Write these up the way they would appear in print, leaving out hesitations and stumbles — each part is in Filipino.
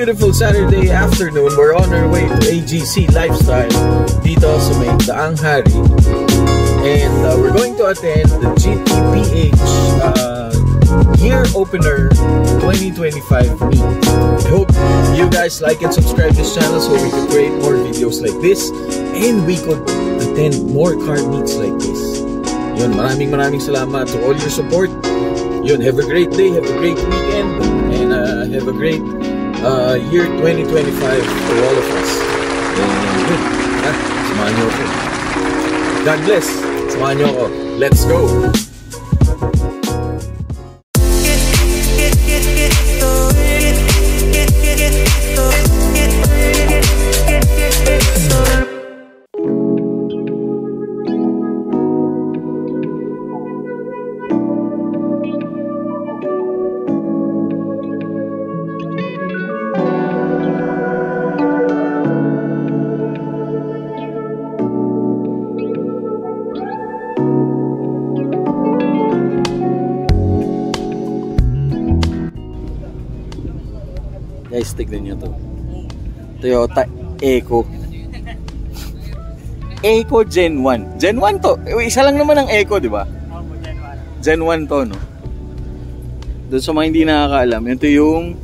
beautiful Saturday afternoon. We're on our way to AGC Lifestyle dito sa may Daang Hari. And we're going to attend the GTPH Year Opener 2025 meet. I hope you guys like and subscribe this channel so we can create more videos like this and we could attend more car meets like this. Yun, maraming salamat to all your support. Yun, have a great day, have a great weekend, and have a great year 2025 for all of us. And yun, samahan niyo ako. God bless, samahan niyo ako. Let's go! Guys, tignan nyo to. Toyota Eco. Eco Gen 1. Gen 1 to. Isa lang naman ang Eco, di ba? Opo, Gen 1. Gen 1 to, no? Doon sa mga hindi nakakaalam, ito yung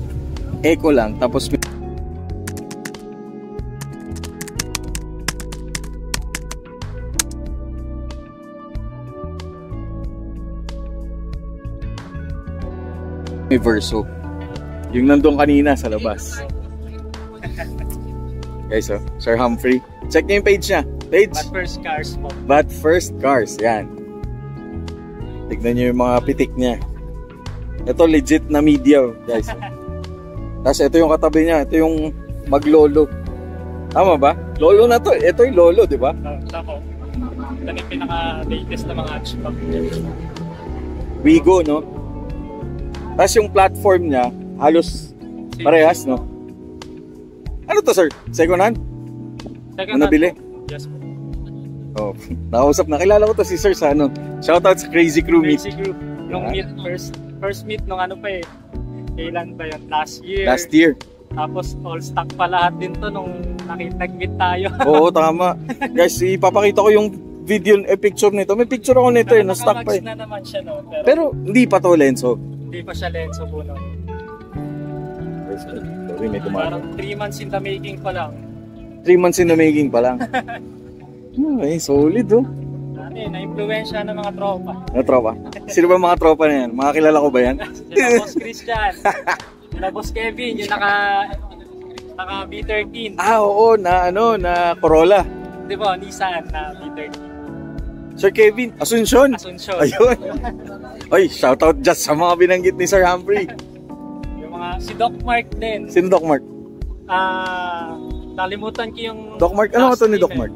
Eco lang. Tapos may Verso. Yung nandun kanina sa labas. Guys, oh, Sir Humphrey. Check niyo yung page niya. Page? But First Cars po. But First Cars. Yan. Tignan niyo yung mga pitik niya. Ito legit na media, guys. Tapos ito yung katabi niya. Ito yung maglolo. Tama ba? Lolo na to. Ito yung lolo, di ba? Ito po. Ito yung pinaka-latest na mga hatchback. Wigo, no? Tapos yung platform niya, halos parehas, no? Ano to, sir? Second hand? Second hand. Nabili? Yes po. Oh, nakausap na. Kilala ko to si sir sa ano. Shoutout sa Crazy Crew Meet. Crazy Crew. Yung meet, first meet nung ano pa eh. Kailan ba yun? Last year. Last year. Tapos all stock pa lahat din to nung nag-meet tayo. Oo, tama. Guys, ipapakita ko yung video, picture nito. May picture ako nito eh, na-stock pa eh. Na naman siya, no? Pero hindi pa to, Lenso. Hindi pa siya Lenso po, no? Sorry, may Parang 3 months in the making pa lang. 3 months in the making pa lang. Okay, solid oh. Na-influensya ng mga tropa. Mga tropa? Sino ba mga tropa na yan? Mga kilala ko ba yan? Sila Boss Christian. Sila Boss Kevin, yung naka B13. Ah, oo, na Corolla. Di ba, Nissan na B13. Sir Kevin, Asuncion. Ayun. Ay, shoutout just sa mga binanggit ni Sir Humphrey. Si Doc Mark din. Sino Doc Mark? Nalimutan ko yung Doc Mark, ano nga ito ni Doc Mark?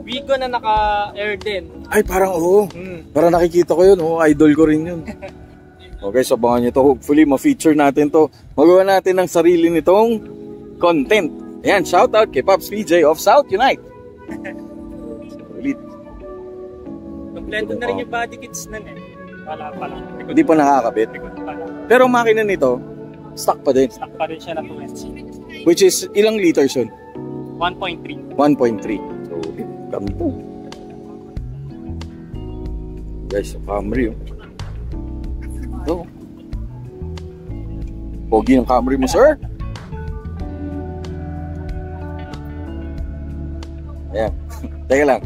Wigo na naka-air din. Ay, parang oo. Parang nakikita ko yun. Oo, idol ko rin yun. Okay, so abangan nyo to. Hopefully, ma-feature natin to. Magawa natin ng sarili nitong content. Ayan, shoutout kay Pops PJ of South Unite. Solid. Kompleto na rin yung body kits nun eh. Wala pa lang. Hindi pa nakakabit. Pero makina nito, stock pa din. Stock pa rin siya na 2SC. Which is, ilang liters yun? 1.3. 1.3. So, ganito. Guys, sa Camry oh. Ito. Pogi ng Camry mo, sir. Ayan. Teka lang.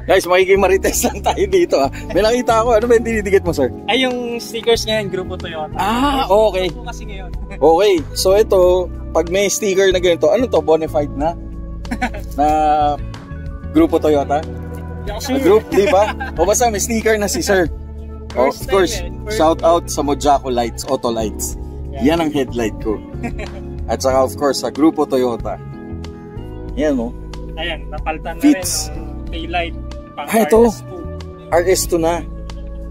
Guys, makiking marites lang tayo dito ah. May nakita ako, ano ba yung dinidikit mo, sir? Ay, yung stickers ngayon, Grupo Toyota. Ah, okay. Grupo kasi ngayon. Okay, so ito, pag may sticker na ganito, ano to, bonafide na? Na Grupo Toyota? Group, di ba? O basta may sticker na si sir. Of course, shout out sa Mojaco Lights, Auto Lights. Yan ang headlight ko. At saka of course, sa Grupo Toyota. Yan o. Ayan, napalitan na Fits. rin yung taillight. Ah, ito. RS2 na.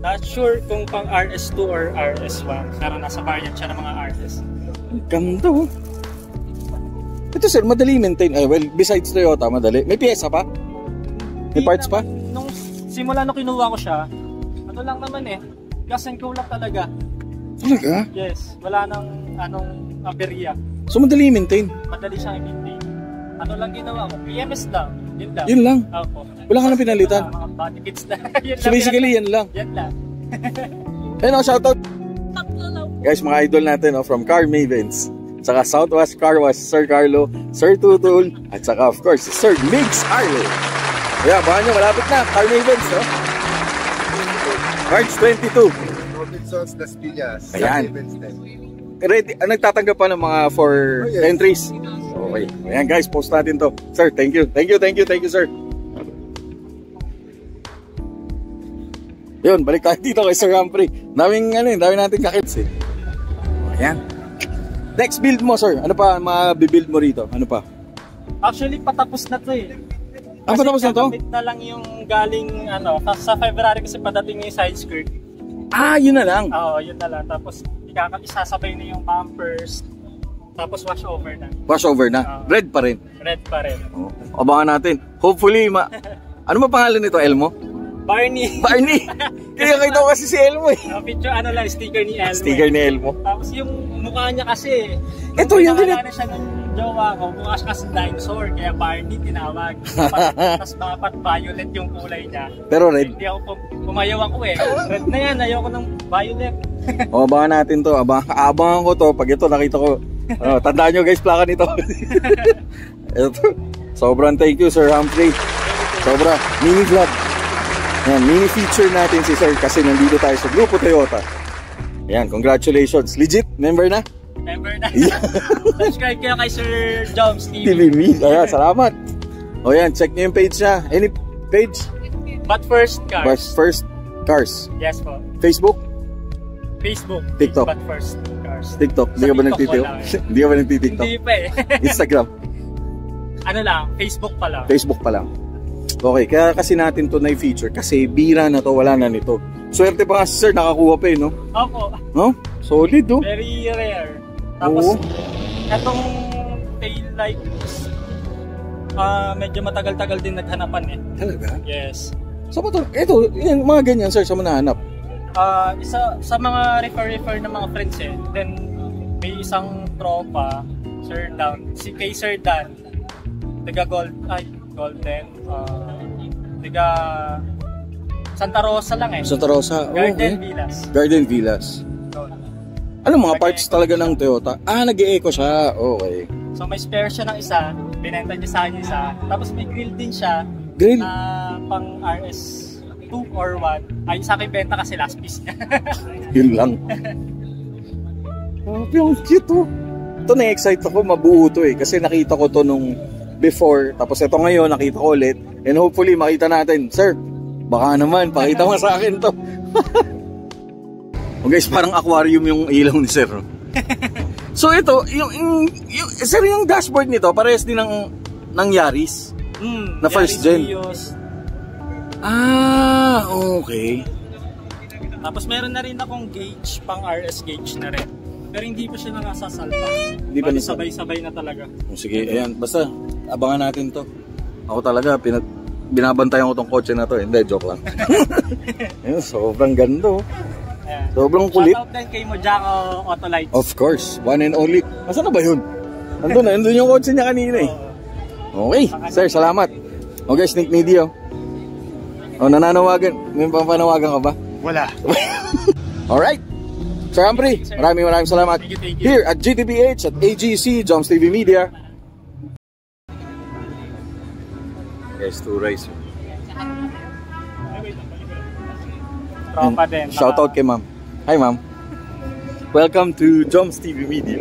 Not sure kung pang RS2 or RS1. Pero nasa variant siya ng mga RS. Ang ganda oh. Ito sir, madali maintain. Well, besides Toyota, madali. May pyesa pa? May parts pa? Nung simula nung kinuha ko siya, ano lang naman eh. Gas and go lang talaga. Talaga? Yes. Wala nang anong aberya. So madali i-maintain? Madali siyang i-maintain. Ano lang ginawa ko? PMS lang. Yun lang. Yun lang? Opo. Wala ka na pinalitan? Mga body kits na. So basically yan lang? Yan lang. Ayun o, shoutout! Guys, mga idol natin from Car Mavens. Saka Southwest Car Wash, Sir Carlo, Sir Tutul, at saka of course, Sir Migs Arlo. Kaya, baka nyo, malapit na, Car Mavens, no? March 22. Robinsons, Las Piñas. Ayan. Ready, nagtatanggap pa ng mga for entries. Okay. Ayan guys, post natin to. Sir, thank you. Thank you, sir. Yun, balik tayo dito kay Sir Humphrey. Daming natin kakits eh. Ayan. Next build mo, sir. Ano pa mabibuild mo rito? Ano pa? Actually, patapos na to eh. Ang patapos na to? Kasi na lang yung galing, sa February kasi padating yung side skirt. Ah, yun na lang. Oo, yun na lang. Tapos, isasabay na yung bumpers. Tapos, wash over na. Wash over na? Red pa rin? Red pa rin. Oh, abangan natin. Hopefully, ano ba pangalan nito, Elmo? Barney. Barney! Kaya kita ko kasi si Elmo eh. Picture sticker ni Elmo. Sticker ni Elmo. Tapos yung mukha niya kasi, ito yung nakalala siya ng jowa ko, mukha siya kasi dinosaur, kaya Barney tinawag. Tapos dapat violet yung kulay niya. Pero red? Hindi ako pumayaw ako eh. Red na yan, ayoko ng violet. O, abangan natin to. Abangan ko to. Pag ito nakita ko, tandaan nyo guys, plaka nito. Ito. Sobrang thank you, Sir Humphrey. Sobra. Mini vlog. Yan, mini feature natin si Sir kasi nandito tayo sa Grupo Toyota. Yan, congratulations. Legit, member na? Member na. Subscribe kayo kay Sir Joms TV. Ayan, salamat. O yan, check nyo yung page niya. Any page? But First Cars. But First Cars. Yes po. Facebook? TikTok. But First Cars. TikTok. Hindi ka ba nagtitiktok? Hindi ka ba nagtitiktok? Hindi pa eh. Instagram? Ano lang, Facebook pa lang. Facebook pa lang. Okay, kaya kasi natin to na-feature kasi bira na to, wala na nito. Swerte pa nga si Sir, nakakuha pa eh, no? Opo. No? Solid, no? Very rare. Tapos, etong tail lights, medyo matagal-tagal din naghanapan eh. Talaga? Yes. So, ito, yan, mga ganyan, Sir, sa manahanap? Isa sa mga refer ng mga friends eh. Then, may isang tropa, Sir Dan, kay Sir Dan, taga Golden, taga Santa Rosa lang eh. Santa Rosa, Garden Villas. Garden Villas. Ano mga parts talaga ng Toyota? Nag-e-eco siya. Okay. So may spare siya ng isa, binenta niya sa akin isa. Tapos may grill din siya. Grill? Na pang RS2 or 1. Ay, sa akin benta kasi last piece niya. Yun lang. Yung cute oh. Ito na-excite ako, mabuo to eh. Kasi nakita ko to nung before. Tapos ito ngayon, nakita ko ulit. And hopefully makita natin. Sir, baka naman, pakita mo sa akin to. Oh guys, parang aquarium yung ilaw ni Sir. So ito, Sir, yung dashboard nito, parehas din ng Yaris. Na first gen. Vios. Okay. Tapos meron na rin akong gauge, pang RS gauge na rin. Pero hindi pa siya nakasasalta. Hindi pa sabay-sabay na talaga. Sige, ayan. Basta, abangan natin to. Ako talaga, binabantayan ko tong kotse na to. Hindi, joke lang. Ayun, sobrang ganda. Ayan. Sobrang kulit. Shoutout din kay Mojako Autolights. Of course, one and only. Nasaan na ba yun? Nandun yung kotse niya kanina eh. Okay, Sir, salamat. O guys, sneak media. O, nananawagan. May pampanawagan ka ba? Wala. Alright. Sir Humphrey, maraming salamat. Thank you. Here at GTPH at AGC, Joms TV Media. Guys, to rice. Tropa din. Shoutout kay ma'am. Hi ma'am. Welcome to Joms TV Media.